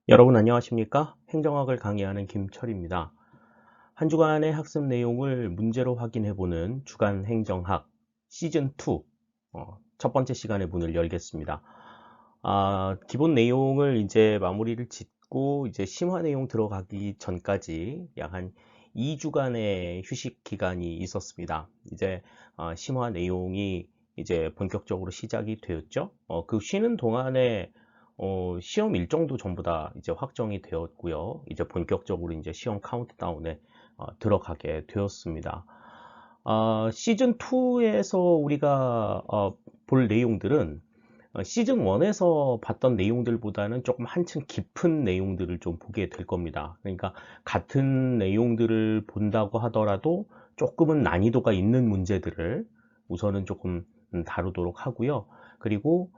여러분 안녕하십니까? 행정학을 강의하는 김철입니다. 한 주간의 학습 내용을 문제로 확인해보는 주간 행정학 시즌2 첫 번째 시간의 문을 열겠습니다. 기본 내용을 이제 마무리를 짓고 이제 심화 내용 들어가기 전까지 약 한 2주간의 휴식 기간이 있었습니다. 이제 심화 내용이 이제 본격적으로 시작이 되었죠. 그 쉬는 동안에 시험 일정도 전부 다 이제 확정이 되었고요. 이제 본격적으로 이제 시험 카운트다운에 들어가게 되었습니다. 시즌 2에서 우리가 볼 내용들은 시즌 1에서 봤던 내용들보다는 조금 한층 깊은 내용들을 좀 보게 될 겁니다. 그러니까 같은 내용들을 본다고 하더라도 조금은 난이도가 있는 문제들을 우선은 조금 다루도록 하고요. 그리고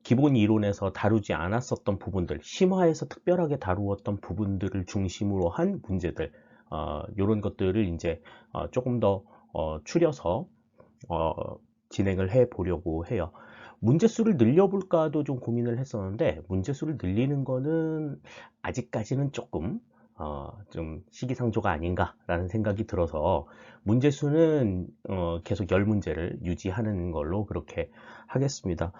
기본 이론에서 다루지 않았었던 부분들, 심화에서 특별하게 다루었던 부분들을 중심으로 한 문제들, 이런 것들을 이제 조금 더 추려서 진행을 해 보려고 해요. 문제수를 늘려볼까도 좀 고민을 했었는데, 문제수를 늘리는 거는 아직까지는 조금 좀 시기상조가 아닌가라는 생각이 들어서 문제수는 계속 10문제를 유지하는 걸로 그렇게 하겠습니다.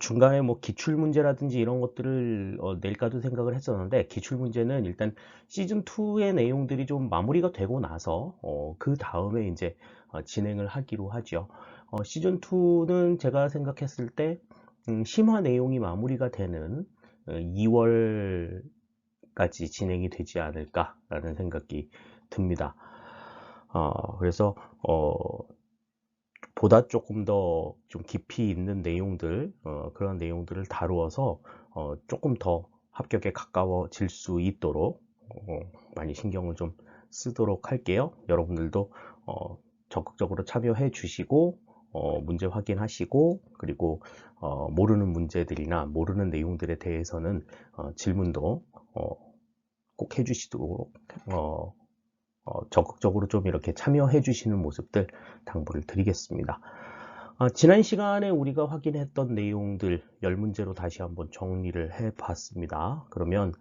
중간에 뭐 기출문제라든지 이런 것들을 낼까도 생각을 했었는데, 기출문제는 일단 시즌2의 내용들이 좀 마무리가 되고 나서 그 다음에 이제 진행을 하기로 하죠. 시즌2는 제가 생각했을 때 심화 내용이 마무리가 되는 2월까지 진행이 되지 않을까라는 생각이 듭니다. 그래서 보다 조금 더 좀 깊이 있는 내용들, 그런 내용들을 다루어서 조금 더 합격에 가까워질 수 있도록 많이 신경을 좀 쓰도록 할게요. 여러분들도 적극적으로 참여해 주시고 문제 확인하시고, 그리고 모르는 문제들이나 모르는 내용들에 대해서는 질문도 꼭 해주시도록 적극적으로 좀 이렇게 참여해 주시는 모습들 당부를 드리겠습니다. 지난 시간에 우리가 확인했던 내용들 10문제로 다시 한번 정리를 해 봤습니다. 그러면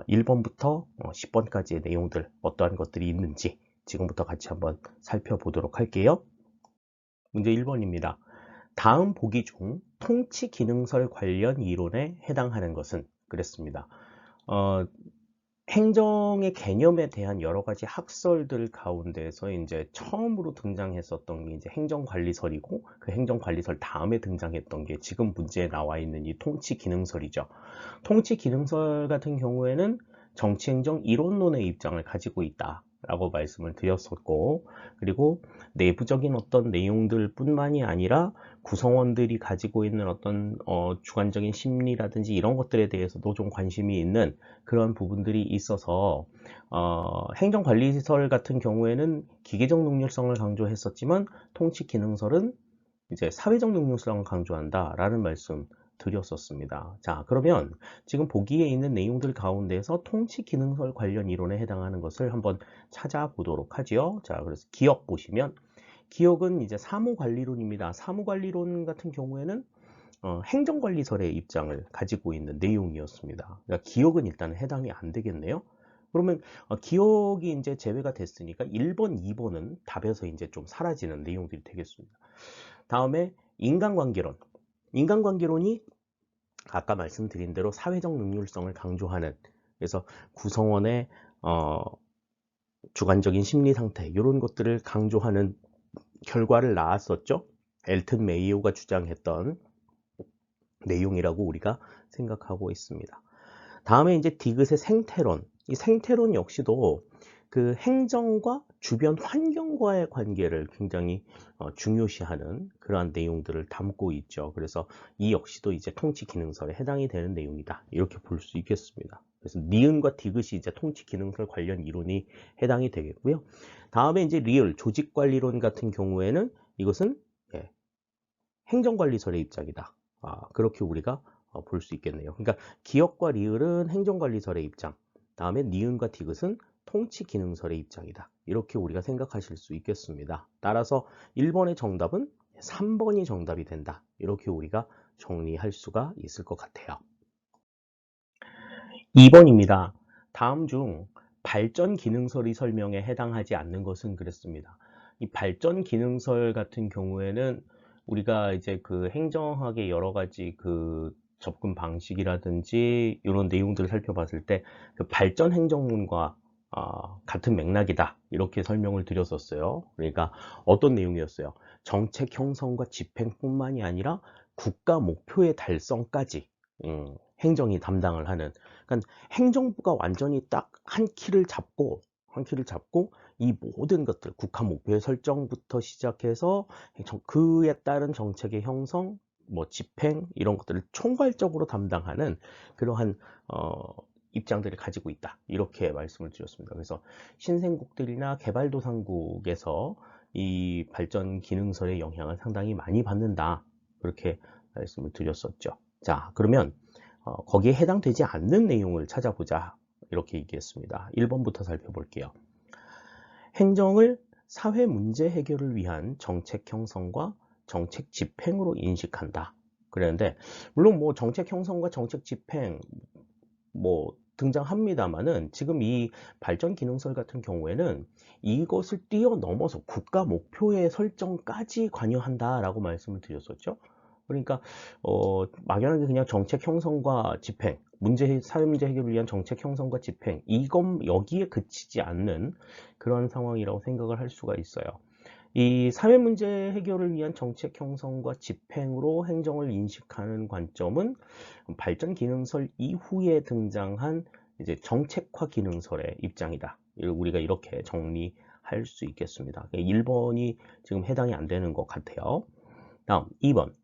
1번부터 10번까지의 내용들 어떠한 것들이 있는지 지금부터 같이 한번 살펴보도록 할게요. 문제 1번입니다. 다음 보기 중 통치 기능설 관련 이론에 해당하는 것은? 그랬습니다. 행정의 개념에 대한 여러 가지 학설들 가운데서 이제 처음으로 등장했었던 게 이제 행정관리설이고, 그 행정관리설 다음에 등장했던 게 지금 문제에 나와 있는 이 통치기능설이죠. 통치기능설 같은 경우에는 정치행정 이론론의 입장을 가지고 있다라고 말씀을 드렸었고, 그리고 내부적인 어떤 내용들 뿐만이 아니라 구성원들이 가지고 있는 어떤 주관적인 심리라든지 이런 것들에 대해서도 좀 관심이 있는 그런 부분들이 있어서 행정관리설 같은 경우에는 기계적 능률성을 강조했었지만, 통치기능설은 이제 사회적 능률성을 강조한다라는 말씀 드렸었습니다. 자, 그러면 지금 보기에 있는 내용들 가운데서 통치기능설 관련 이론에 해당하는 것을 한번 찾아보도록 하지요. 자, 그래서 기억 보시면, 기억은 이제 사무관리론입니다. 사무관리론 같은 경우에는 행정관리설의 입장을 가지고 있는 내용이었습니다. 그러니까 기억은 일단 해당이 안 되겠네요. 그러면 기억이 이제 제외가 됐으니까 1번, 2번은 답에서 이제 좀 사라지는 내용들이 되겠습니다. 다음에 인간관계론. 인간관계론이 아까 말씀드린 대로 사회적 능률성을 강조하는, 그래서 구성원의 주관적인 심리 상태 이런 것들을 강조하는 결과를 낳았었죠. 엘튼 메이오가 주장했던 내용이라고 우리가 생각하고 있습니다. 다음에 이제 디귿의 생태론. 이 생태론 역시도 그 행정과 주변 환경과의 관계를 굉장히 중요시하는 그러한 내용들을 담고 있죠. 그래서 이 역시도 이제 통치 기능설에 해당이 되는 내용이다, 이렇게 볼 수 있겠습니다. 그래서 니은과 디귿이 이제 통치 기능설 관련 이론이 해당이 되겠고요. 다음에 이제 리을 조직관리론 같은 경우에는 이것은 행정관리설의 입장이다. 그렇게 우리가 볼 수 있겠네요. 그러니까 기억과 리을은 행정관리설의 입장, 다음에 니은과 디귿은 통치기능설의 입장이다, 이렇게 우리가 생각하실 수 있겠습니다. 따라서 1번의 정답은 3번이 정답이 된다, 이렇게 우리가 정리할 수가 있을 것 같아요. 2번입니다. 다음 중 발전 기능설이 설명에 해당하지 않는 것은 그랬습니다. 이 발전 기능설 같은 경우에는 우리가 이제 그 행정학의 여러 가지 그 접근 방식이라든지 이런 내용들을 살펴봤을 때 그 발전 행정론과 같은 맥락이다 이렇게 설명을 드렸었어요. 그러니까 어떤 내용이었어요? 정책 형성과 집행뿐만이 아니라 국가 목표의 달성까지 행정이 담당을 하는, 그러니까 행정부가 완전히 딱 한 키를 잡고 이 모든 것들 국가 목표의 설정부터 시작해서 그에 따른 정책의 형성, 뭐 집행 이런 것들을 총괄적으로 담당하는 그러한 입장들을 가지고 있다 이렇게 말씀을 드렸습니다. 그래서 신생국들이나 개발도상국에서 이 발전 기능설의 영향을 상당히 많이 받는다 그렇게 말씀을 드렸었죠. 자, 그러면 거기에 해당되지 않는 내용을 찾아보자 이렇게 얘기했습니다. 1번부터 살펴볼게요. 행정을 사회 문제 해결을 위한 정책 형성과 정책 집행으로 인식한다. 그랬는데 물론 뭐 정책 형성과 정책 집행 뭐 등장합니다만은 지금 이 발전 기능설 같은 경우에는 이것을 뛰어넘어서 국가 목표의 설정까지 관여한다라고 말씀을 드렸었죠. 그러니까 막연하게 그냥 정책 형성과 집행, 사회 문제 해결을 위한 정책 형성과 집행 이건 여기에 그치지 않는 그런 상황이라고 생각을 할 수가 있어요. 이 사회 문제 해결을 위한 정책 형성과 집행으로 행정을 인식하는 관점은 발전 기능설 이후에 등장한 이제 정책화 기능설의 입장이다. 우리가 이렇게 정리할 수 있겠습니다. 1번이 지금 해당이 안 되는 것 같아요. 다음 2번.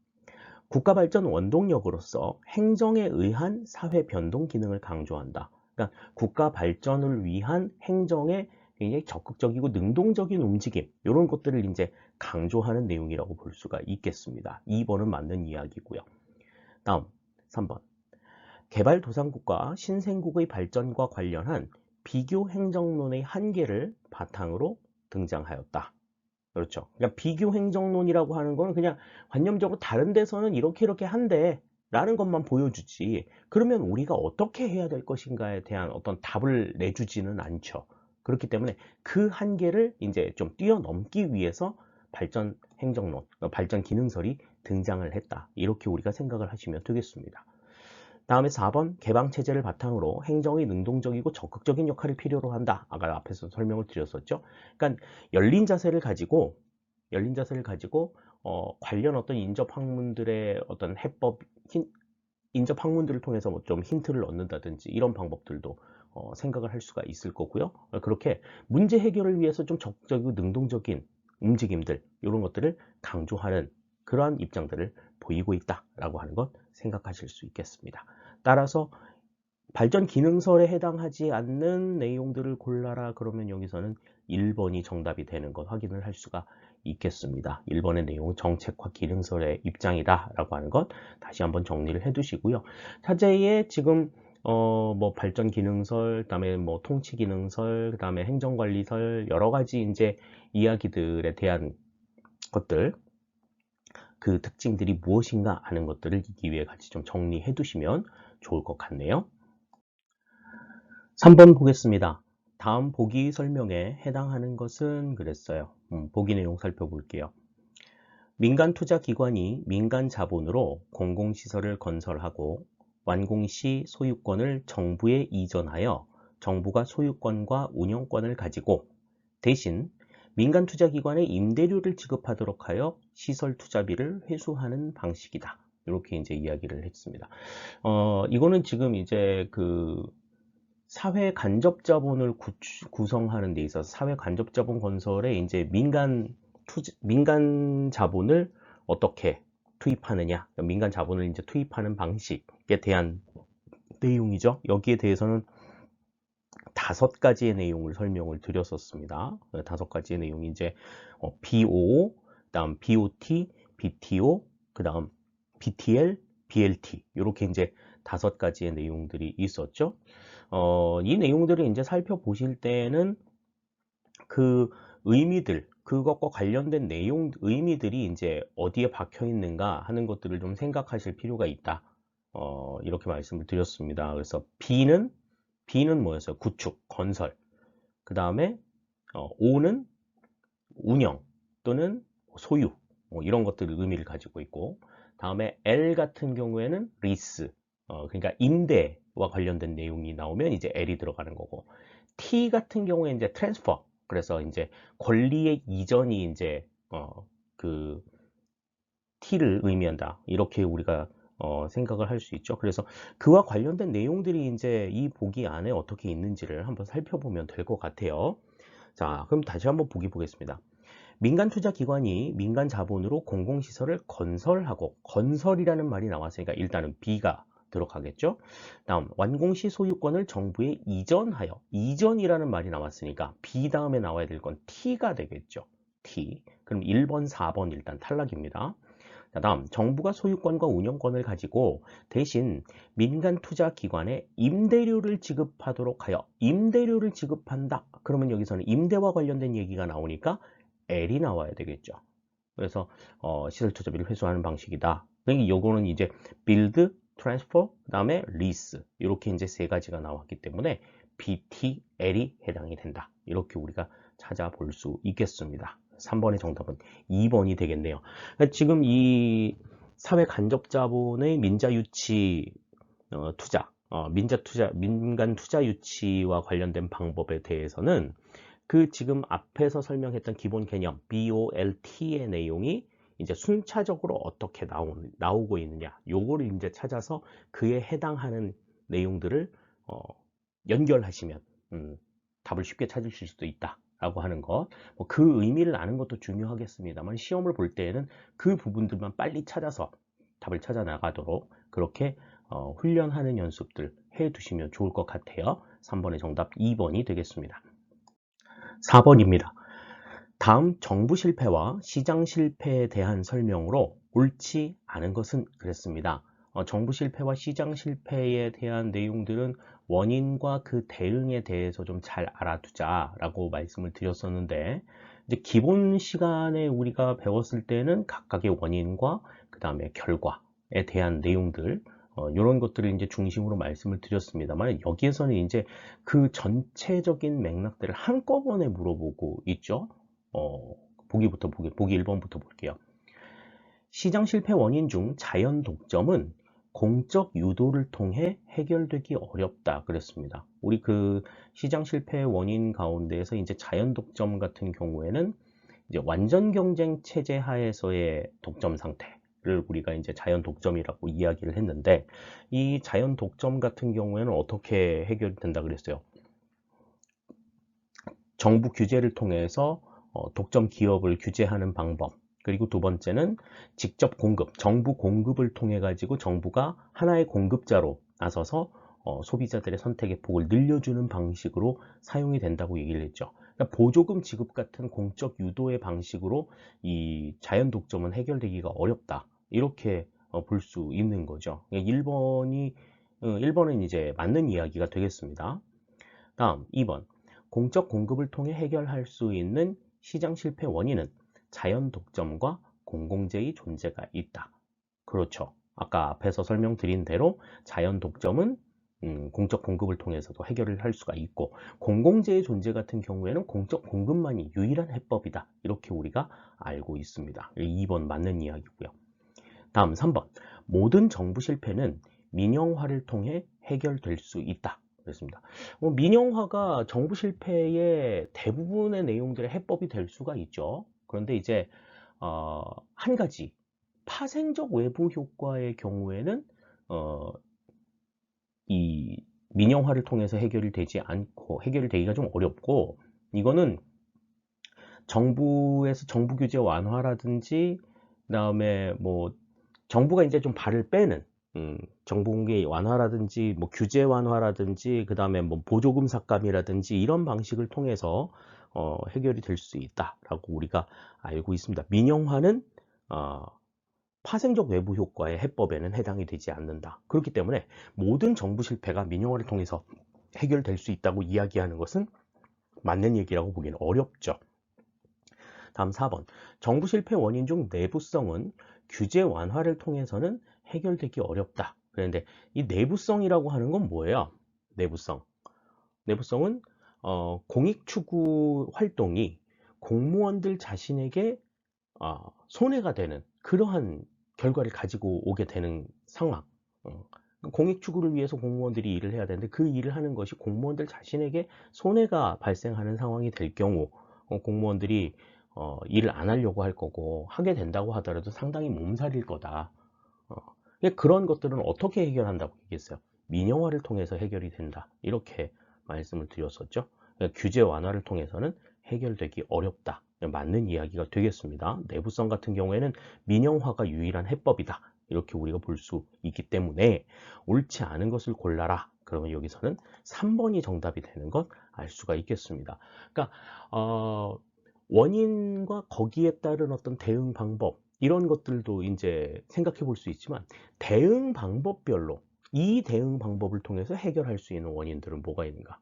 국가발전 원동력으로서 행정에 의한 사회 변동 기능을 강조한다. 그러니까 국가 발전을 위한 행정의 굉장히 적극적이고 능동적인 움직임 이런 것들을 이제 강조하는 내용이라고 볼 수가 있겠습니다. 2번은 맞는 이야기고요. 다음 3번. 개발도상국과 신생국의 발전과 관련한 비교 행정론의 한계를 바탕으로 등장하였다. 그렇죠. 그러니까 비교 행정론이라고 하는 거는 그냥 관념적으로 다른 데서는 이렇게 한대 라는 것만 보여주지 그러면 우리가 어떻게 해야 될 것인가에 대한 어떤 답을 내주지는 않죠. 그렇기 때문에 그 한계를 이제 좀 뛰어넘기 위해서 발전 행정론, 발전 기능설이 등장을 했다. 이렇게 우리가 생각을 하시면 되겠습니다. 다음에 4번 개방체제를 바탕으로 행정이 능동적이고 적극적인 역할을 필요로 한다. 아까 앞에서 설명을 드렸었죠. 그러니까 열린 자세를 가지고 관련 어떤 인접 학문들의 어떤 해법, 인접 학문들을 통해서 뭐 좀 힌트를 얻는다든지 이런 방법들도 생각을 할 수가 있을 거고요. 그렇게 문제 해결을 위해서 좀 적극적이고 능동적인 움직임들 이런 것들을 강조하는 그러한 입장들을 보이고 있다라고 하는 것 생각하실 수 있겠습니다. 따라서 발전 기능설에 해당하지 않는 내용들을 골라라 그러면 여기서는 1번이 정답이 되는 것 확인을 할 수가 있겠습니다. 1번의 내용은 정책화 기능설의 입장이다 라고 하는 것 다시 한번 정리를 해 두시고요. 차제에 지금 뭐 발전 기능설, 그다음에 뭐 통치 기능설, 그다음에 행정관리설 여러 가지 이제 이야기들에 대한 것들 그 특징들이 무엇인가 하는 것들을 이 기회에 같이 좀 정리해 두시면 좋을 것 같네요. 3번 보겠습니다. 다음 보기 설명에 해당하는 것은 그랬어요. 보기 내용 살펴볼게요. 민간 투자 기관이 민간 자본으로 공공시설을 건설하고 완공 시 소유권을 정부에 이전하여 정부가 소유권과 운영권을 가지고 대신 민간 투자 기관에 임대료를 지급하도록 하여 시설 투자비를 회수하는 방식이다. 이렇게 이제 이야기를 했습니다. 이거는 지금 이제 그 사회 간접 자본을 구성하는 데 있어서 사회 간접 자본 건설에 이제 민간 자본을 어떻게 투입하느냐, 민간 자본을 이제 투입하는 방식에 대한 내용이죠. 여기에 대해서는 5가지의 내용을 설명을 드렸었습니다. 5가지의 내용이 이제 BO, 그다음 BOT, BTO, 그다음 BTL, BLT 이렇게 이제 5가지의 내용들이 있었죠. 이 내용들을 이제 살펴보실 때는 그 의미들, 그것과 관련된 내용, 의미들이 이제 어디에 박혀 있는가 하는 것들을 좀 생각하실 필요가 있다. 이렇게 말씀을 드렸습니다. 그래서 B는 B는 뭐였어요? 구축, 건설. 그 다음에 O는 운영 또는 소유, 뭐 이런 것들을 의미를 가지고 있고, 다음에 L 같은 경우에는 리스, 그러니까 임대와 관련된 내용이 나오면 이제 L이 들어가는 거고, T 같은 경우에 이제 트랜스퍼, 그래서 이제 권리의 이전이 이제 그 T를 의미한다. 이렇게 우리가 생각을 할 수 있죠. 그래서 그와 관련된 내용들이 이제 이 보기 안에 어떻게 있는지를 한번 살펴보면 될 것 같아요. 자, 그럼 다시 한번 보기 보겠습니다. 민간 투자 기관이 민간 자본으로 공공시설을 건설하고, 건설이라는 말이 나왔으니까 일단은 B가 들어가겠죠. 다음, 완공시 소유권을 정부에 이전하여, 이전이라는 말이 나왔으니까 B 다음에 나와야 될 건 T가 되겠죠. T. 그럼 1번, 4번 일단 탈락입니다. 자, 다음, 정부가 소유권과 운영권을 가지고 대신 민간 투자 기관에 임대료를 지급하도록 하여, 임대료를 지급한다. 그러면 여기서는 임대와 관련된 얘기가 나오니까 L이 나와야 되겠죠. 그래서 시설 투자비를 회수하는 방식이다. 그러니까 요거는 이제 build, transfer, 그다음에 lease 이렇게 이제 세 가지가 나왔기 때문에 BT, L이 해당이 된다. 이렇게 우리가 찾아볼 수 있겠습니다. 3번의 정답은 2번이 되겠네요. 그러니까 지금 이 사회 간접 자본의 민자 유치 투자, 민간 투자 유치와 관련된 방법에 대해서는 그 지금 앞에서 설명했던 기본 개념 BOLT의 내용이 이제 순차적으로 어떻게 나오고 있느냐, 요거를 이제 찾아서 그에 해당하는 내용들을 연결하시면 답을 쉽게 찾으실 수도 있다라고 하는 것. 그 의미를 아는 것도 중요하겠습니다만 시험을 볼 때에는 그 부분들만 빨리 찾아서 답을 찾아 나가도록 그렇게 훈련하는 연습들 해 두시면 좋을 것 같아요. 3번의 정답 2번이 되겠습니다. 4번입니다. 다음 정부 실패와 시장 실패에 대한 설명으로 옳지 않은 것은 그랬습니다. 정부 실패와 시장 실패에 대한 내용들은 원인과 그 대응에 대해서 좀 잘 알아두자라고 말씀을 드렸었는데, 이제 기본 시간에 우리가 배웠을 때는 각각의 원인과 그 다음에 결과에 대한 내용들, 이런 것들을 이제 중심으로 말씀을 드렸습니다만, 여기에서는 이제 그 전체적인 맥락들을 한꺼번에 물어보고 있죠. 보기 1번부터 볼게요. 시장 실패 원인 중 자연 독점은 공적 유도를 통해 해결되기 어렵다 그랬습니다. 우리 그 시장 실패 원인 가운데에서 이제 자연 독점 같은 경우에는 이제 완전 경쟁 체제 하에서의 독점 상태를 우리가 이제 자연 독점이라고 이야기를 했는데, 이 자연 독점 같은 경우에는 어떻게 해결된다 그랬어요? 정부 규제를 통해서 독점 기업을 규제하는 방법, 그리고 두 번째는 직접 공급, 정부 공급을 통해 가지고 정부가 하나의 공급자로 나서서 소비자들의 선택의 폭을 늘려주는 방식으로 사용이 된다고 얘기를 했죠. 그러니까 보조금 지급 같은 공적 유도의 방식으로 이 자연 독점은 해결되기가 어렵다. 이렇게 볼 수 있는 거죠. 1번은 이제 맞는 이야기가 되겠습니다. 다음 2번. 공적 공급을 통해 해결할 수 있는 시장 실패 원인은 자연 독점과 공공재의 존재가 있다. 그렇죠. 아까 앞에서 설명드린 대로 자연 독점은 공적 공급을 통해서도 해결을 할 수가 있고, 공공재의 존재 같은 경우에는 공적 공급만이 유일한 해법이다. 이렇게 우리가 알고 있습니다. 2번 맞는 이야기고요. 다음 3번. 모든 정부 실패는 민영화를 통해 해결될 수 있다. 그렇습니다. 민영화가 정부 실패의 대부분의 내용들의 해법이 될 수가 있죠. 그런데 이제 한 가지 파생적 외부 효과의 경우에는 이 민영화를 통해서 해결이 되지 않고, 해결이 되기가 좀 어렵고, 이거는 정부에서 정부 규제 완화라든지, 그다음에 뭐 정부가 이제 좀 발을 빼는 정부 공개 완화라든지 뭐 규제 완화라든지 그다음에 뭐 보조금 삭감이라든지 이런 방식을 통해서 해결이 될 수 있다라고 우리가 알고 있습니다. 민영화는 파생적 외부 효과의 해법에는 해당이 되지 않는다. 그렇기 때문에 모든 정부 실패가 민영화를 통해서 해결될 수 있다고 이야기하는 것은 맞는 얘기라고 보기는 어렵죠. 다음 4번. 정부 실패 원인 중 내부성은 규제 완화를 통해서는 해결되기 어렵다. 그런데 이 내부성이라고 하는 건 뭐예요? 내부성. 내부성은 공익추구 활동이 공무원들 자신에게 손해가 되는 그러한 결과를 가지고 오게 되는 상황. 공익추구를 위해서 공무원들이 일을 해야 되는데 그 일을 하는 것이 공무원들 자신에게 손해가 발생하는 상황이 될 경우 공무원들이 일을 안 하려고 할 거고 하게 된다고 하더라도 상당히 몸살일 거다. 그런 것들은 어떻게 해결한다고 얘기했어요? 민영화를 통해서 해결이 된다. 이렇게 말씀을 드렸었죠. 규제 완화를 통해서는 해결되기 어렵다. 맞는 이야기가 되겠습니다. 내부성 같은 경우에는 민영화가 유일한 해법이다. 이렇게 우리가 볼 수 있기 때문에 옳지 않은 것을 골라라. 그러면 여기서는 3번이 정답이 되는 것 알 수가 있겠습니다. 그러니까 원인과 거기에 따른 어떤 대응 방법 이런 것들도 이제 생각해 볼 수 있지만 대응 방법별로 이 대응 방법을 통해서 해결할 수 있는 원인들은 뭐가 있는가?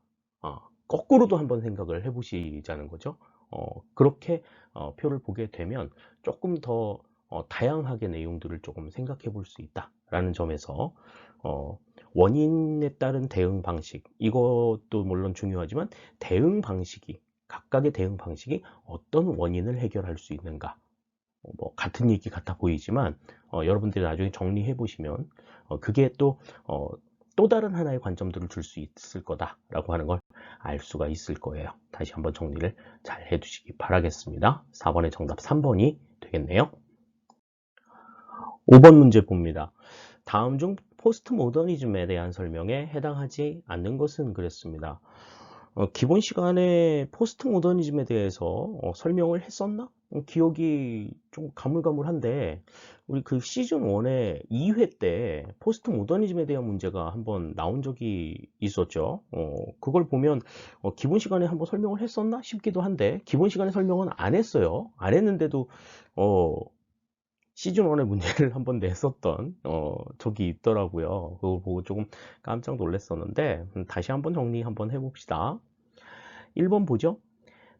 거꾸로도 한번 생각을 해보시자는 거죠. 그렇게 표를 보게 되면 조금 더 다양하게 내용들을 조금 생각해 볼 수 있다라는 점에서 원인에 따른 대응 방식 이것도 물론 중요하지만 대응 방식이 각각의 대응 방식이 어떤 원인을 해결할 수 있는가 뭐 같은 얘기 같아 보이지만 여러분들이 나중에 정리해 보시면 그게 또 다른 하나의 관점들을 줄 수 있을 거다라고 하는 걸 알 수가 있을 거예요. 다시 한번 정리를 잘 해두시기 바라겠습니다. 4번의 정답 3번이 되겠네요. 5번 문제 봅니다. 다음 중 포스트 모더니즘에 대한 설명에 해당하지 않는 것은 그랬습니다. 기본 시간에 포스트 모더니즘에 대해서 설명을 했었나? 기억이 좀 가물가물한데 우리 그 시즌 1의 2회 때 포스트 모더니즘에 대한 문제가 한번 나온 적이 있었죠. 그걸 보면 기본 시간에 한번 설명을 했었나 싶기도 한데 기본 시간에 설명은 안 했어요. 안 했는데도 시즌 1의 문제를 한번 냈었던 적이 있더라고요. 그걸 보고 조금 깜짝 놀랐었는데 다시 한번 정리 한번 해봅시다. 1번 보죠.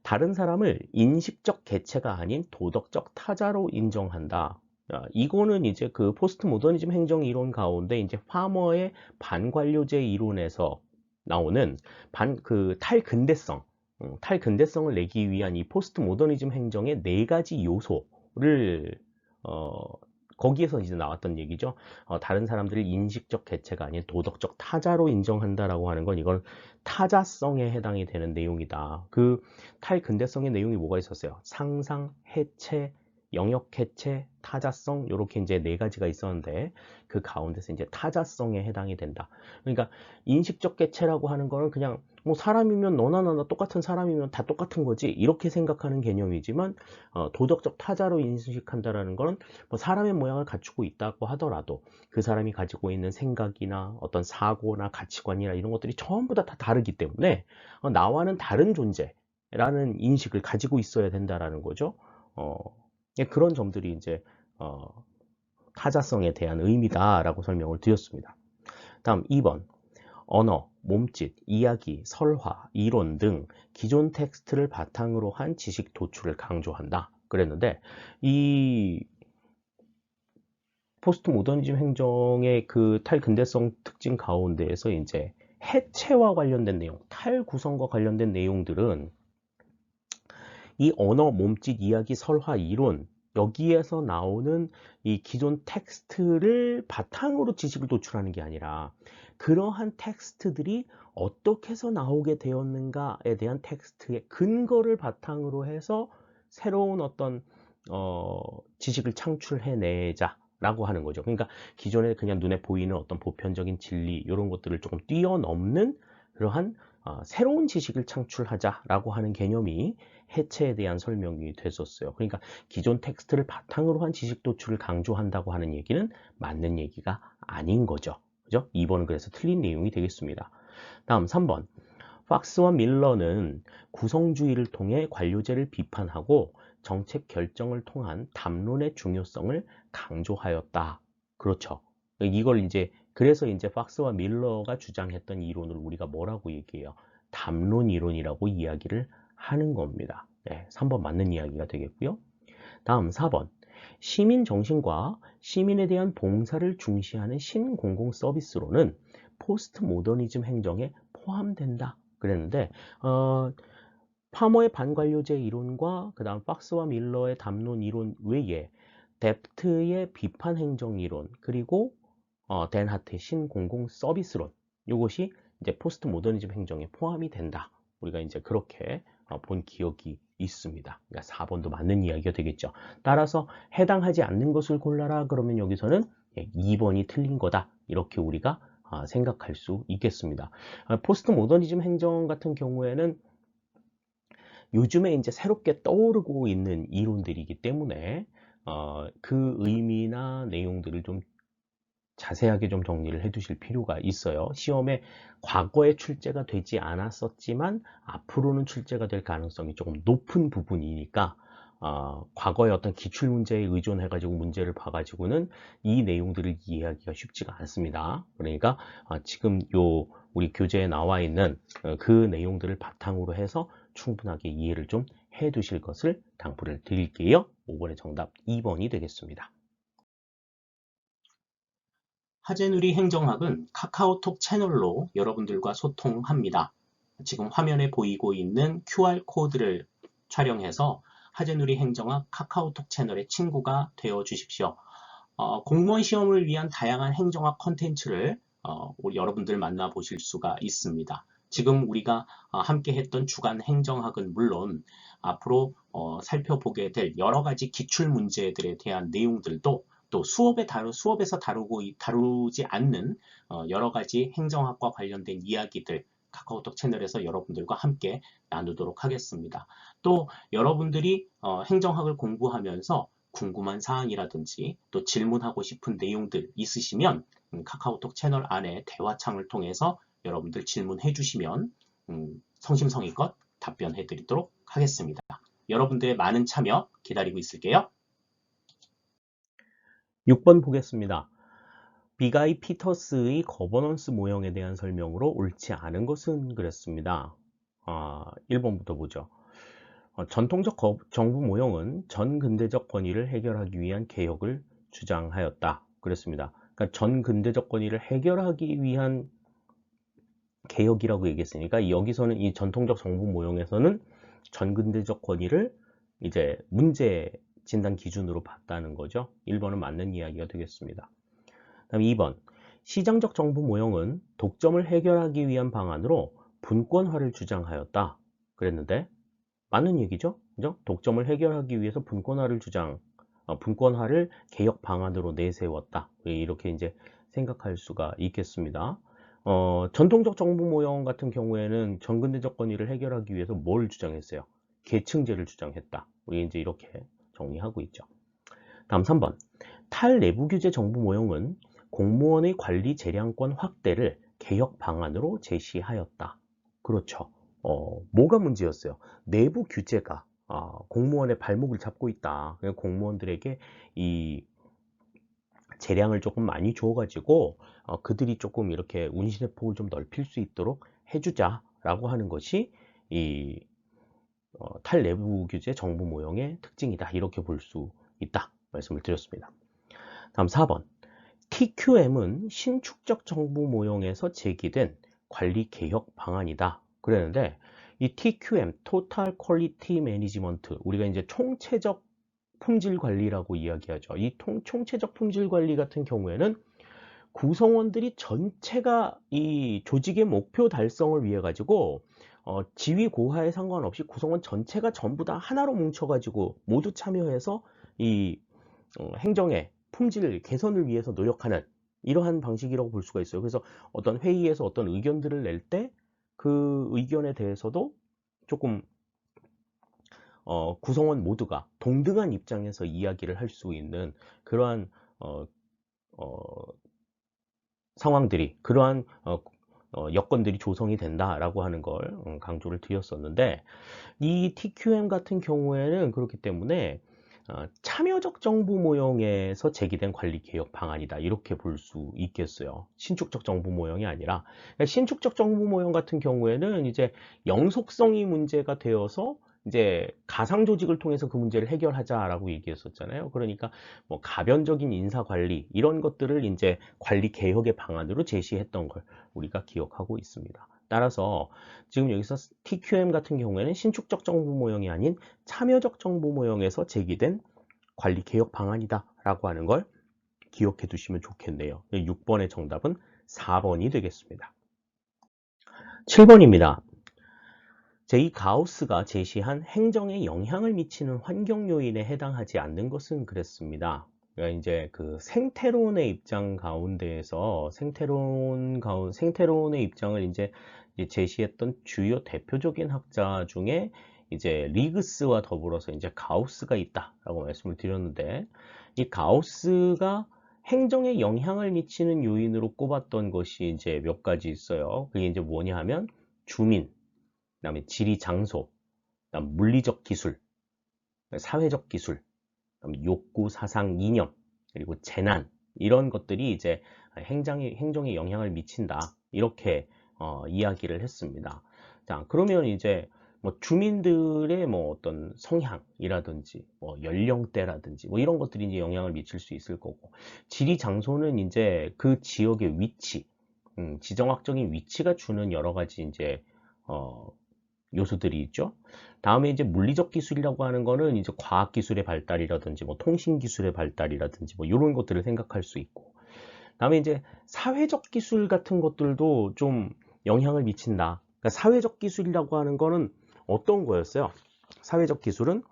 다른 사람을 인식적 개체가 아닌 도덕적 타자로 인정한다. 이거는 이제 그 포스트 모더니즘 행정 이론 가운데 이제 파머의 반관료제 이론에서 나오는 탈근대성, 탈근대성을 내기 위한 이 포스트 모더니즘 행정의 4가지 요소를 거기에서 이제 나왔던 얘기죠. 다른 사람들을 인식적 개체가 아닌 도덕적 타자로 인정한다라고 하는 건 이건 타자성에 해당이 되는 내용이다. 그 탈근대성의 내용이 뭐가 있었어요? 상상, 해체, 영역 해체, 타자성 이렇게 이제 4가지가 있었는데 그 가운데서 이제 타자성에 해당이 된다. 그러니까 인식적 개체라고 하는 거는 그냥 뭐 사람이면 너나 나나 똑같은 사람이면 다 똑같은 거지 이렇게 생각하는 개념이지만 도덕적 타자로 인식한다라는 거는 뭐 사람의 모양을 갖추고 있다고 하더라도 그 사람이 가지고 있는 생각이나 어떤 사고나 가치관이나 이런 것들이 전부 다 다르기 때문에 나와는 다른 존재라는 인식을 가지고 있어야 된다라는 거죠. 그런 점들이 이제 타자성에 대한 의미다라고 설명을 드렸습니다. 다음 2번. 언어, 몸짓, 이야기, 설화, 이론 등 기존 텍스트를 바탕으로 한 지식 도출을 강조한다. 그랬는데 이 포스트 모더니즘 행정의 그 탈근대성 특징 가운데에서 이제 해체와 관련된 내용, 탈구성과 관련된 내용들은 이 언어, 몸짓, 이야기, 설화, 이론 여기에서 나오는 이 기존 텍스트를 바탕으로 지식을 도출하는 게 아니라 그러한 텍스트들이 어떻게 해서 나오게 되었는가에 대한 텍스트의 근거를 바탕으로 해서 새로운 어떤 지식을 창출해내자 라고 하는 거죠. 그러니까 기존에 그냥 눈에 보이는 어떤 보편적인 진리 이런 것들을 조금 뛰어넘는 그러한 새로운 지식을 창출하자라고 하는 개념이 해체에 대한 설명이 됐었어요. 그러니까 기존 텍스트를 바탕으로 한 지식 도출을 강조한다고 하는 얘기는 맞는 얘기가 아닌 거죠. 그죠? 2번은 그래서 틀린 내용이 되겠습니다. 다음 3번. 팍스와 밀러는 구성주의를 통해 관료제를 비판하고 정책 결정을 통한 담론의 중요성을 강조하였다. 그렇죠. 이걸 이제 그래서 이제 팍스와 밀러가 주장했던 이론을 우리가 뭐라고 얘기해요? 담론 이론이라고 이야기를 하는 겁니다. 네, 3번 맞는 이야기가 되겠고요. 다음 4번. 시민 정신과 시민에 대한 봉사를 중시하는 신공공 서비스로는 포스트 모더니즘 행정에 포함된다. 그랬는데 파머의 반관료제 이론과 그 다음 박스와 밀러의 담론 이론 외에 뎁트의 비판 행정 이론, 그리고 댄 하트의 신공공 서비스론, 이것이 이제 포스트 모더니즘 행정에 포함이 된다. 우리가 이제 그렇게 본 기억이 있습니다. 그러니까 4번도 맞는 이야기가 되겠죠. 따라서 해당하지 않는 것을 골라라. 그러면 여기서는 2번이 틀린 거다. 이렇게 우리가 생각할 수 있겠습니다. 포스트 모더니즘 행정 같은 경우에는 요즘에 이제 새롭게 떠오르고 있는 이론들이기 때문에 그 의미나 내용들을 좀 자세하게 좀 정리를 해 두실 필요가 있어요. 시험에 과거에 출제가 되지 않았었지만 앞으로는 출제가 될 가능성이 조금 높은 부분이니까 과거의 어떤 기출문제에 의존해 가지고 문제를 봐 가지고는 이 내용들을 이해하기가 쉽지가 않습니다. 그러니까 지금 우리 교재에 나와 있는 그 내용들을 바탕으로 해서 충분하게 이해를 좀 해 두실 것을 당부를 드릴게요. 5번의 정답 2번이 되겠습니다. 하재누리 행정학은 카카오톡 채널로 여러분들과 소통합니다. 지금 화면에 보이고 있는 QR코드를 촬영해서 하재누리 행정학 카카오톡 채널의 친구가 되어 주십시오. 공무원 시험을 위한 다양한 행정학 컨텐츠를 여러분들 만나보실 수가 있습니다. 지금 우리가 함께 했던 주간 행정학은 물론 앞으로 살펴보게 될 여러 가지 기출 문제들에 대한 내용들도 또 수업에서 다루지 않는 여러 가지 행정학과 관련된 이야기들 카카오톡 채널에서 여러분들과 함께 나누도록 하겠습니다. 또 여러분들이 행정학을 공부하면서 궁금한 사항이라든지 또 질문하고 싶은 내용들 있으시면 카카오톡 채널 안에 대화창을 통해서 여러분들 질문해 주시면 성심성의껏 답변해 드리도록 하겠습니다. 여러분들의 많은 참여 기다리고 있을게요. 6번 보겠습니다. 비가이 피터스의 거버넌스 모형에 대한 설명으로 옳지 않은 것은 그랬습니다. 1번부터 보죠. 전통적 정부 모형은 전근대적 권위를 해결하기 위한 개혁을 주장하였다. 그랬습니다. 그러니까 전근대적 권위를 해결하기 위한 개혁이라고 얘기했으니까 여기서는 이 전통적 정부 모형에서는 전근대적 권위를 이제 문제 진단 기준으로 봤다는 거죠. 1번은 맞는 이야기가 되겠습니다. 다음 2번. 시장적 정부 모형은 독점을 해결하기 위한 방안으로 분권화를 주장하였다. 그랬는데 맞는 얘기죠. 그죠? 독점을 해결하기 위해서 분권화를 개혁 방안으로 내세웠다. 이렇게 이제 생각할 수가 있겠습니다. 전통적 정부 모형 같은 경우에는 전근대적 권위를 해결하기 위해서 뭘 주장했어요? 계층제를 주장했다. 우리 이제 이렇게 정리하고 있죠. 다음 3번. 탈내부 규제 정부 모형은 공무원의 관리 재량권 확대를 개혁 방안으로 제시하였다. 그렇죠. 뭐가 문제였어요? 내부 규제가 공무원의 발목을 잡고 있다. 공무원들에게 이 재량을 조금 많이 줘가지고 그들이 조금 이렇게 운신의 폭을 좀 넓힐 수 있도록 해주자라고 하는 것이 이 탈내부 규제 정부 모형의 특징이다. 이렇게 볼 수 있다. 말씀을 드렸습니다. 다음 4번. TQM은 신축적 정부 모형에서 제기된 관리 개혁 방안이다. 그랬는데 이 TQM, Total Quality Management, 우리가 이제 총체적 품질 관리라고 이야기하죠. 이 총체적 품질 관리 같은 경우에는 구성원들이 전체가 이 조직의 목표 달성을 위해 가지고 지위 고하에 상관없이 구성원 전체가 전부 다 하나로 뭉쳐 가지고 모두 참여해서 이 행정의 품질 개선을 위해서 노력하는 이러한 방식이라고 볼 수가 있어요. 그래서 어떤 회의에서 어떤 의견들을 낼 때 그 의견에 대해서도 조금 구성원 모두가 동등한 입장에서 이야기를 할 수 있는 그러한 상황들이 그러한 여건들이 조성이 된다라고 하는 걸 강조를 드렸었는데 이 TQM 같은 경우에는 그렇기 때문에 참여적 정부 모형에서 제기된 관리 개혁 방안이다 이렇게 볼 수 있겠어요. 신축적 정부 모형이 아니라 신축적 정부 모형 같은 경우에는 이제 영속성이 문제가 되어서 이제 가상 조직을 통해서 그 문제를 해결하자라고 얘기했었잖아요. 그러니까 뭐 가변적인 인사 관리 이런 것들을 이제 관리 개혁의 방안으로 제시했던 걸 우리가 기억하고 있습니다. 따라서 지금 여기서 TQM 같은 경우에는 신축적 정보 모형이 아닌 참여적 정보 모형에서 제기된 관리 개혁 방안이다 라고 하는 걸 기억해 두시면 좋겠네요. 6번의 정답은 4번이 되겠습니다. 7번입니다. 제2 가우스가 제시한 행정에 영향을 미치는 환경 요인에 해당하지 않는 것은 그랬습니다. 그러니까 이제 그 생태론의 입장 가운데에서 생태론의 입장을 이제 제시했던 주요 대표적인 학자 중에 이제 리그스와 더불어서 이제 가우스가 있다라고 말씀을 드렸는데, 이 가우스가 행정에 영향을 미치는 요인으로 꼽았던 것이 이제 몇 가지 있어요. 그게 이제 뭐냐 하면 주민, 그다음에 지리 장소, 그다음 물리적 기술, 사회적 기술, 그다음 욕구, 사상, 이념, 그리고 재난, 이런 것들이 이제 행정에 영향을 미친다, 이렇게 이야기를 했습니다. 자, 그러면 이제 뭐 주민들의 뭐 어떤 성향이라든지 뭐 연령대라든지 뭐 이런 것들이 이제 영향을 미칠 수 있을 거고, 지리 장소는 이제 그 지역의 위치, 지정학적인 위치가 주는 여러 가지 이제 요소들이 있죠. 다음에 이제 물리적 기술이라고 하는 거는 이제 과학 기술의 발달이라든지 뭐 통신 기술의 발달이라든지 뭐 이런 것들을 생각할 수 있고, 다음에 이제 사회적 기술 같은 것들도 좀 영향을 미친다. 그러니까 사회적 기술이라고 하는 거는 어떤 거였어요? 사회적 기술은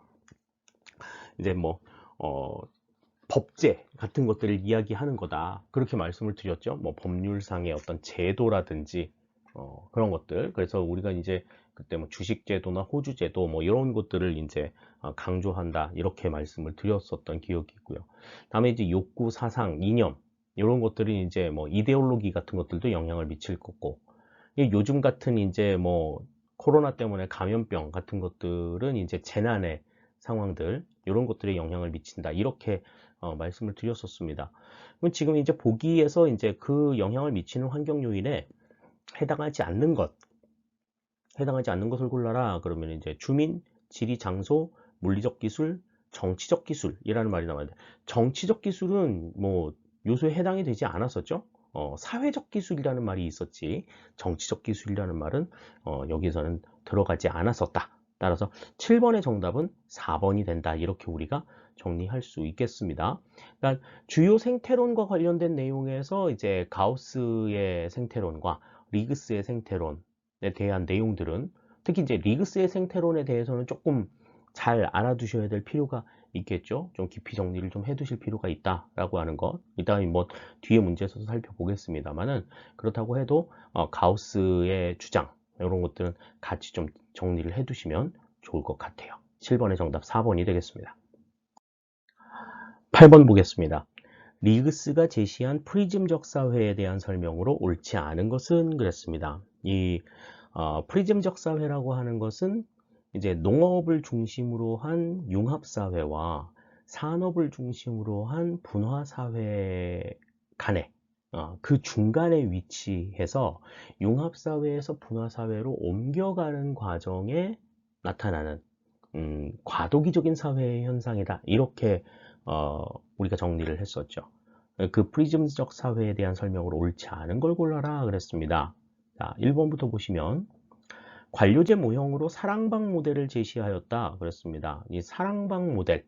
이제 뭐 법제 같은 것들을 이야기하는 거다, 그렇게 말씀을 드렸죠. 뭐 법률상의 어떤 제도라든지 그런 것들. 그래서 우리가 이제 그때 뭐 주식제도나 호주제도 뭐 이런 것들을 이제 강조한다, 이렇게 말씀을 드렸었던 기억이 있고요. 다음에 이제 욕구, 사상, 이념, 이런 것들은 이제 뭐 이데올로기 같은 것들도 영향을 미칠 거고, 요즘 같은 이제 뭐 코로나 때문에 감염병 같은 것들은 이제 재난의 상황들, 이런 것들에 영향을 미친다, 이렇게 말씀을 드렸었습니다. 그럼 지금 이제 보기에서 이제 그 영향을 미치는 환경 요인에 해당하지 않는 것을 골라라. 그러면 이제 주민, 지리, 장소, 물리적 기술, 정치적 기술이라는 말이 나와요. 정치적 기술은 뭐 요소에 해당이 되지 않았었죠. 사회적 기술이라는 말이 있었지, 정치적 기술이라는 말은 여기서는 들어가지 않았었다. 따라서 7번의 정답은 4번이 된다, 이렇게 우리가 정리할 수 있겠습니다. 그러니까 주요 생태론과 관련된 내용에서 이제 가우스의 생태론과 리그스의 생태론에 대한 내용들은, 특히 이제 리그스의 생태론에 대해서는 조금 잘 알아두셔야 될 필요가 있겠죠. 좀 깊이 정리를 좀 해두실 필요가 있다라고 하는 것. 일단 뭐 뒤에 문제에서 살펴보겠습니다만은, 그렇다고 해도 가우스의 주장, 이런 것들은 같이 좀 정리를 해두시면 좋을 것 같아요. 7번의 정답 4번이 되겠습니다. 8번 보겠습니다. 리그스가 제시한 프리즘적 사회에 대한 설명으로 옳지 않은 것은 그랬습니다. 이 프리즘적 사회라고 하는 것은 이제 농업을 중심으로 한 융합사회와 산업을 중심으로 한 분화사회 간에, 그 중간에 위치해서 융합사회에서 분화사회로 옮겨가는 과정에 나타나는 과도기적인 사회 현상이다, 이렇게 우리가 정리를 했었죠. 그 프리즘적 사회에 대한 설명으로 옳지 않은 걸 골라라 그랬습니다. 자, 1번부터 보시면 관료제 모형으로 사랑방 모델을 제시하였다 그랬습니다. 이 사랑방 모델,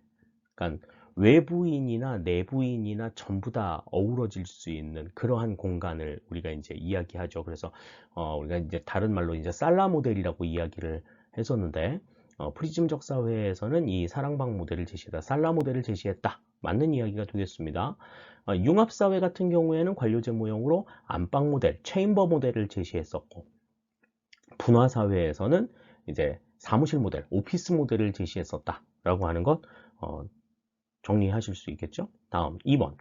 그러니까 외부인이나 내부인이나 전부 다 어우러질 수 있는 그러한 공간을 우리가 이제 이야기하죠. 그래서 우리가 이제 다른 말로 이제 살라 모델이라고 이야기를 했었는데, 프리즘적 사회에서는 이 사랑방 모델을 제시했다, 살라 모델을 제시했다, 맞는 이야기가 되겠습니다. 융합사회 같은 경우에는 관료제 모형으로 안방 모델, 체인버 모델을 제시했었고, 분화사회에서는 이제 사무실 모델, 오피스 모델을 제시했었다라고 하는 것 정리하실 수 있겠죠. 다음 2번.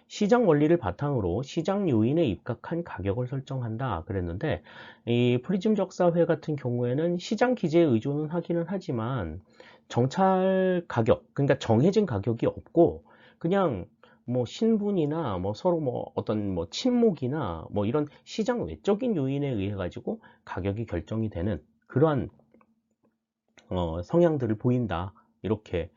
시장 원리를 바탕으로 시장 요인에 입각한 가격을 설정한다 그랬는데, 이 프리즘적 사회 같은 경우에는 시장 기제에 의존은 하기는 하지만 정찰 가격, 그러니까 정해진 가격이 없고, 그냥 뭐 신분이나 뭐 서로 뭐 어떤 뭐 친목이나 뭐 이런 시장 외적인 요인에 의해 가지고 가격이 결정이 되는 그러한 성향들을 보인다, 이렇게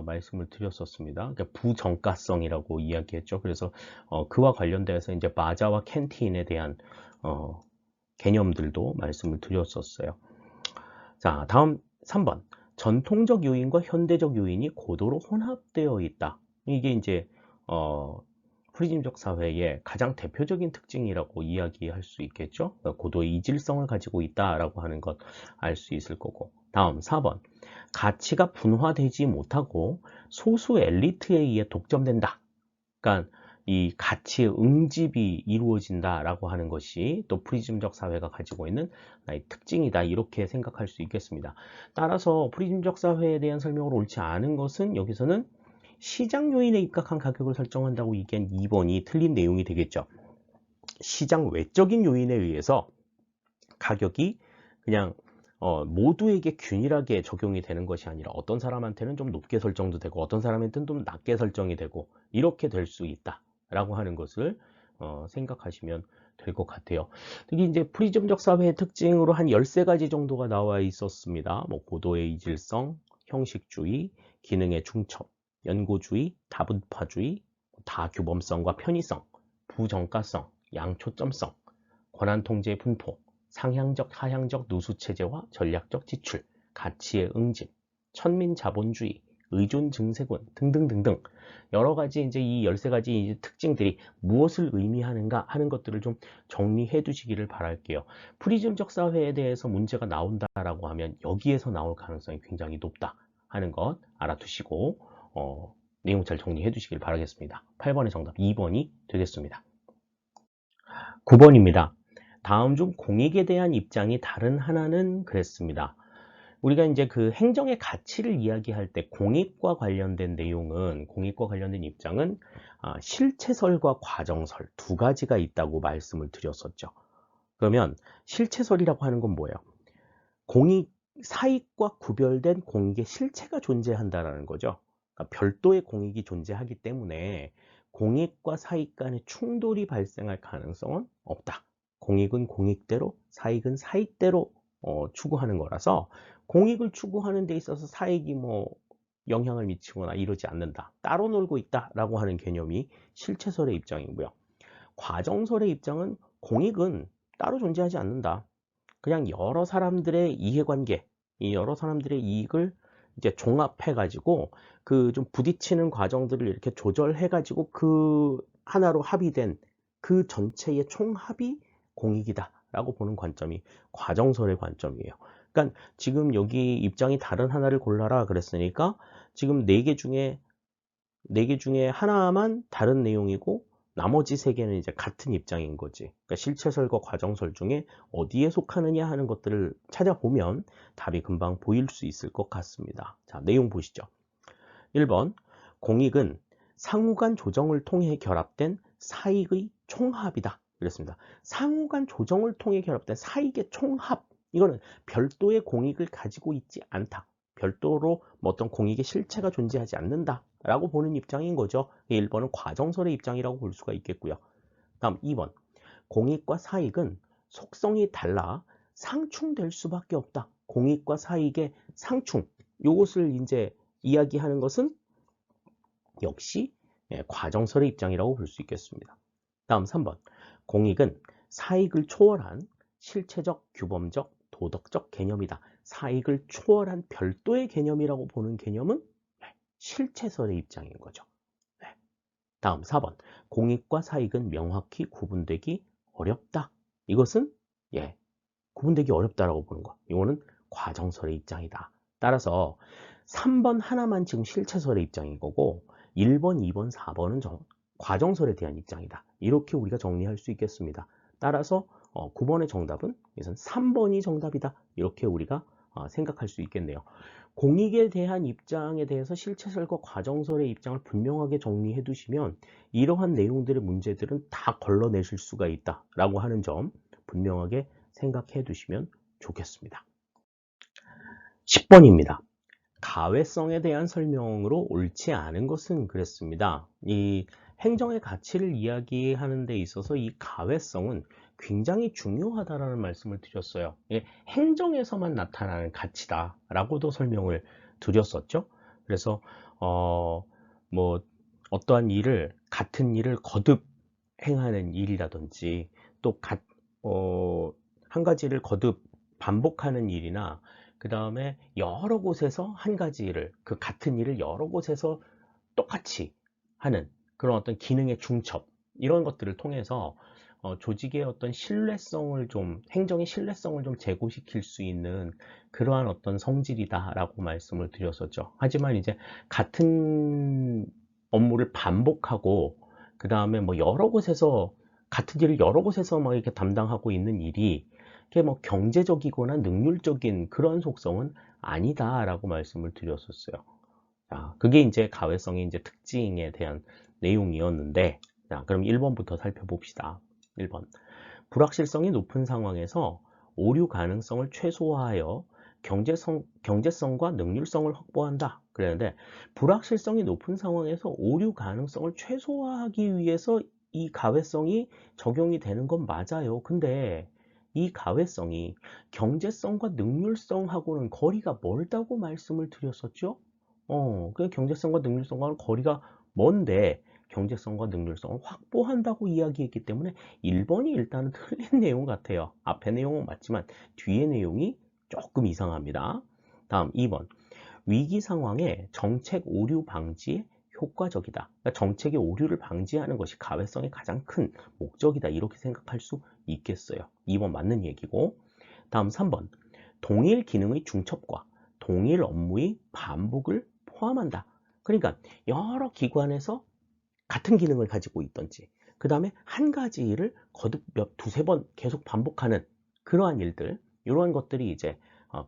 말씀을 드렸었습니다. 그러니까 부정가성이라고 이야기했죠. 그래서 그와 관련돼서 이제 마자와 캔틴에 대한 개념들도 말씀을 드렸었어요. 자, 다음 3번. 전통적 요인과 현대적 요인이 고도로 혼합되어 있다. 이게 이제 프리즘적 사회의 가장 대표적인 특징이라고 이야기할 수 있겠죠. 고도의 이질성을 가지고 있다라고 하는 것 알 수 있을 거고. 다음 4번. 가치가 분화되지 못하고 소수 엘리트에 의해 독점된다. 그러니까 이 가치의 응집이 이루어진다라고 하는 것이 또 프리즘적 사회가 가지고 있는 나의 특징이다, 이렇게 생각할 수 있겠습니다. 따라서 프리즘적 사회에 대한 설명으로 옳지 않은 것은 여기서는 시장 요인에 입각한 가격을 설정한다고 얘기한 2번이 틀린 내용이 되겠죠. 시장 외적인 요인에 의해서 가격이 그냥 모두에게 균일하게 적용이 되는 것이 아니라 어떤 사람한테는 좀 높게 설정도 되고 어떤 사람한테는 좀 낮게 설정이 되고 이렇게 될 수 있다 라고 하는 것을 생각하시면 될 것 같아요. 특히 이제 프리즘적 사회의 특징으로 한 13가지 정도가 나와 있었습니다. 뭐 고도의 이질성, 형식주의, 기능의 중첩, 연고주의, 다분파주의, 다규범성과 편의성, 부정가성, 양초점성, 권한통제의 분포, 상향적, 하향적 누수체제와 전략적 지출, 가치의 응집, 천민자본주의, 의존 증세군 등등등등 여러 가지 이제 이 13가지 이제 특징들이 무엇을 의미하는가 하는 것들을 좀 정리해 두시기를 바랄게요. 프리즘적 사회에 대해서 문제가 나온다라고 하면 여기에서 나올 가능성이 굉장히 높다 하는 것 알아두시고 내용 잘 정리해 두시길 바라겠습니다. 8번의 정답 2번이 되겠습니다. 9번입니다. 다음 중 공익에 대한 입장이 다른 하나는 그랬습니다. 우리가 이제 그 행정의 가치를 이야기할 때 공익과 관련된 내용은, 공익과 관련된 입장은 실체설과 과정설 두 가지가 있다고 말씀을 드렸었죠. 그러면 실체설이라고 하는 건 뭐예요? 공익, 사익과 구별된 공익의 실체가 존재한다라는 거죠. 그러니까 별도의 공익이 존재하기 때문에 공익과 사익 간의 충돌이 발생할 가능성은 없다. 공익은 공익대로, 사익은 사익대로 추구하는 거라서 공익을 추구하는 데 있어서 사익이 뭐 영향을 미치거나 이러지 않는다. 따로 놀고 있다라고 하는 개념이 실체설의 입장이고요. 과정설의 입장은 공익은 따로 존재하지 않는다. 그냥 여러 사람들의 이해관계, 이 여러 사람들의 이익을 이제 종합해가지고 그 좀 부딪히는 과정들을 이렇게 조절해가지고 그 하나로 합의된 그 전체의 총합이 공익이다라고 보는 관점이 과정설의 관점이에요. 그러니까 지금 여기 입장이 다른 하나를 골라라 그랬으니까 지금 네 개 중에 하나만 다른 내용이고 나머지 세 개는 이제 같은 입장인 거지. 그러니까 실체설과 과정설 중에 어디에 속하느냐 하는 것들을 찾아보면 답이 금방 보일 수 있을 것 같습니다. 자, 내용 보시죠. 1번, 공익은 상호간 조정을 통해 결합된 사익의 총합이다. 그랬습니다. 상호간 조정을 통해 결합된 사익의 총합. 이거는 별도의 공익을 가지고 있지 않다. 별도로 어떤 공익의 실체가 존재하지 않는다 라고 보는 입장인 거죠. 1번은 과정설의 입장이라고 볼 수가 있겠고요. 다음 2번, 공익과 사익은 속성이 달라 상충될 수밖에 없다. 공익과 사익의 상충, 이것을 이제 이야기하는 것은 역시 과정설의 입장이라고 볼 수 있겠습니다. 다음 3번, 공익은 사익을 초월한 실체적, 규범적, 도덕적 개념이다. 사익을 초월한 별도의 개념이라고 보는 개념은 실체설의 입장인 거죠. 다음 4번, 공익과 사익은 명확히 구분되기 어렵다. 이것은 구분되기 어렵다라고 보는 거. 이거는 과정설의 입장이다. 따라서 3번 하나만 지금 실체설의 입장인 거고 1번, 2번, 4번은 과정설에 대한 입장이다. 이렇게 우리가 정리할 수 있겠습니다. 따라서 9번의 정답은 우선 3번이 정답이다. 이렇게 우리가 생각할 수 있겠네요. 공익에 대한 입장에 대해서 실체설과 과정설의 입장을 분명하게 정리해 두시면 이러한 내용들의 문제들은 다 걸러내실 수가 있다라고 하는 점 분명하게 생각해 두시면 좋겠습니다. 10번입니다. 가외성에 대한 설명으로 옳지 않은 것은 그랬습니다. 이 행정의 가치를 이야기하는 데 있어서 이 가외성은 굉장히 중요하다라는 말씀을 드렸어요. 행정에서만 나타나는 가치다라고도 설명을 드렸었죠. 그래서 뭐 어떠한 일을, 같은 일을 거듭 행하는 일이라든지 또 한 가지를 거듭 반복하는 일이나 그 다음에 여러 곳에서 한 가지 일을, 그 같은 일을 여러 곳에서 똑같이 하는 그런 어떤 기능의 중첩, 이런 것들을 통해서 조직의 어떤 신뢰성을 좀, 행정의 신뢰성을 좀 제고시킬 수 있는 그러한 어떤 성질이다라고 말씀을 드렸었죠. 하지만 이제 같은 업무를 반복하고 그 다음에 뭐 여러 곳에서 같은 일을 여러 곳에서 막 이렇게 담당하고 있는 일이 그게 뭐 경제적이거나 능률적인 그런 속성은 아니다라고 말씀을 드렸었어요. 자, 그게 이제 가외성의 이제 특징에 대한 내용이었는데, 자, 그럼 1번부터 살펴봅시다. 1번. 불확실성이 높은 상황에서 오류 가능성을 최소화하여 경제성과 능률성을 확보한다. 그랬는데, 불확실성이 높은 상황에서 오류 가능성을 최소화하기 위해서 이 가외성이 적용이 되는 건 맞아요. 근데 이 가외성이 경제성과 능률성하고는 거리가 멀다고 말씀을 드렸었죠? 그 경제성과 능률성과는 거리가 먼데 경제성과 능률성을 확보한다고 이야기했기 때문에 1번이 일단은 틀린 내용 같아요. 앞의 내용은 맞지만 뒤의 내용이 조금 이상합니다. 다음 2번. 위기 상황에 정책 오류 방지에 효과적이다. 그러니까 정책의 오류를 방지하는 것이 가외성의 가장 큰 목적이다. 이렇게 생각할 수 있겠어요. 2번 맞는 얘기고. 다음 3번. 동일 기능의 중첩과 동일 업무의 반복을 포함한다. 그러니까 여러 기관에서 같은 기능을 가지고 있던지, 그 다음에 한 가지 일을 거듭 두세 번 계속 반복하는 그러한 일들, 이러한 것들이 이제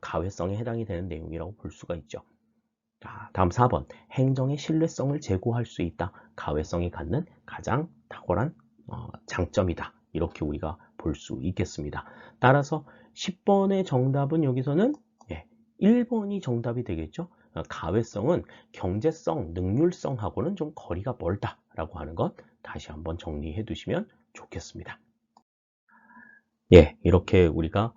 가외성에 해당이 되는 내용이라고 볼 수가 있죠. 자, 다음 4번. 행정의 신뢰성을 제고할 수 있다. 가외성이 갖는 가장 탁월한 장점이다. 이렇게 우리가 볼 수 있겠습니다. 따라서 10번의 정답은 여기서는 1번이 정답이 되겠죠. 가외성은 경제성, 능률성하고는 좀 거리가 멀다라고 하는 것 다시 한번 정리해 두시면 좋겠습니다. 이렇게 우리가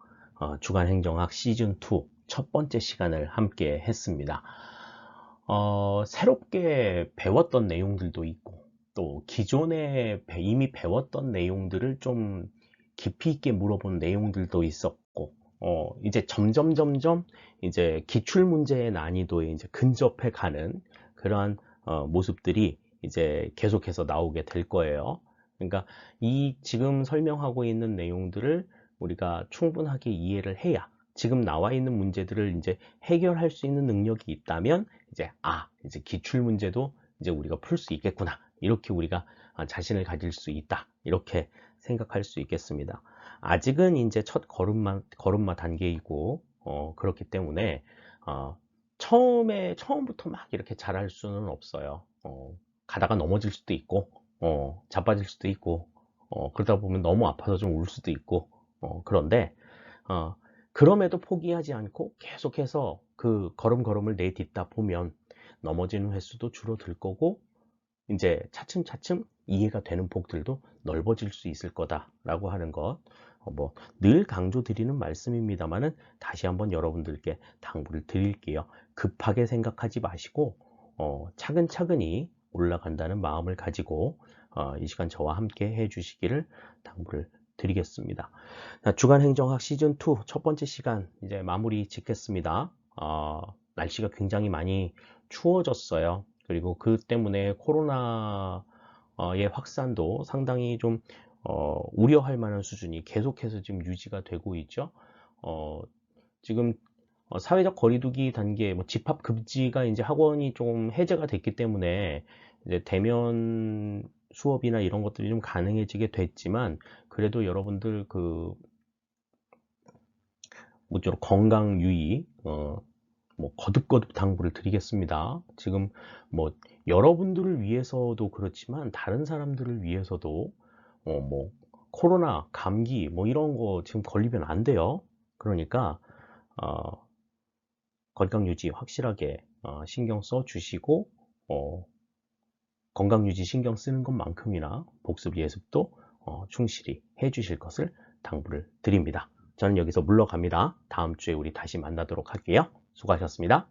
주간행정학 시즌2 첫 번째 시간을 함께 했습니다. 새롭게 배웠던 내용들도 있고 또 기존에 이미 배웠던 내용들을 좀 깊이 있게 물어본 내용들도 있었고 이제 점점 이제 기출 문제의 난이도에 이제 근접해 가는 그러한 모습들이 이제 계속해서 나오게 될 거예요. 그러니까 이 지금 설명하고 있는 내용들을 우리가 충분하게 이해를 해야 지금 나와 있는 문제들을 이제 해결할 수 있는 능력이 있다면 이제 기출 문제도 이제 우리가 풀 수 있겠구나. 이렇게 우리가 자신을 가질 수 있다. 이렇게 생각할 수 있겠습니다. 아직은 이제 첫 걸음마 단계이고 그렇기 때문에 처음부터 막 이렇게 잘할 수는 없어요. 가다가 넘어질 수도 있고 자빠질 수도 있고 그러다 보면 너무 아파서 좀 울 수도 있고 그런데 그럼에도 포기하지 않고 계속해서 그 걸음걸음을 내딛다 보면 넘어지는 횟수도 줄어들 거고 이제 차츰차츰 이해가 되는 폭들도 넓어질 수 있을 거다라고 하는 것, 뭐 늘 강조드리는 말씀입니다만은 다시 한번 여러분들께 당부를 드릴게요. 급하게 생각하지 마시고 차근차근히 올라간다는 마음을 가지고 이 시간 저와 함께 해주시기를 당부를 드리겠습니다. 주간행정학 시즌2 첫 번째 시간 이제 마무리 짓겠습니다. 날씨가 굉장히 많이 추워졌어요. 그리고 그 때문에 코로나의 확산도 상당히 좀 우려할 만한 수준이 계속해서 지금 유지가 되고 있죠. 지금 사회적 거리두기 단계, 뭐 집합 금지가 이제 학원이 좀 해제가 됐기 때문에 이제 대면 수업이나 이런 것들이 좀 가능해지게 됐지만 그래도 여러분들 그 모쪼록 건강 유의 뭐 거듭 당부를 드리겠습니다. 지금 뭐 여러분들을 위해서도 그렇지만 다른 사람들을 위해서도 뭐 코로나, 감기 뭐 이런 거 지금 걸리면 안 돼요. 그러니까 건강 유지 확실하게 신경 써 주시고 건강 유지 신경 쓰는 것만큼이나 복습 예습도 충실히 해 주실 것을 당부를 드립니다. 저는 여기서 물러갑니다. 다음 주에 우리 다시 만나도록 할게요. 수고하셨습니다.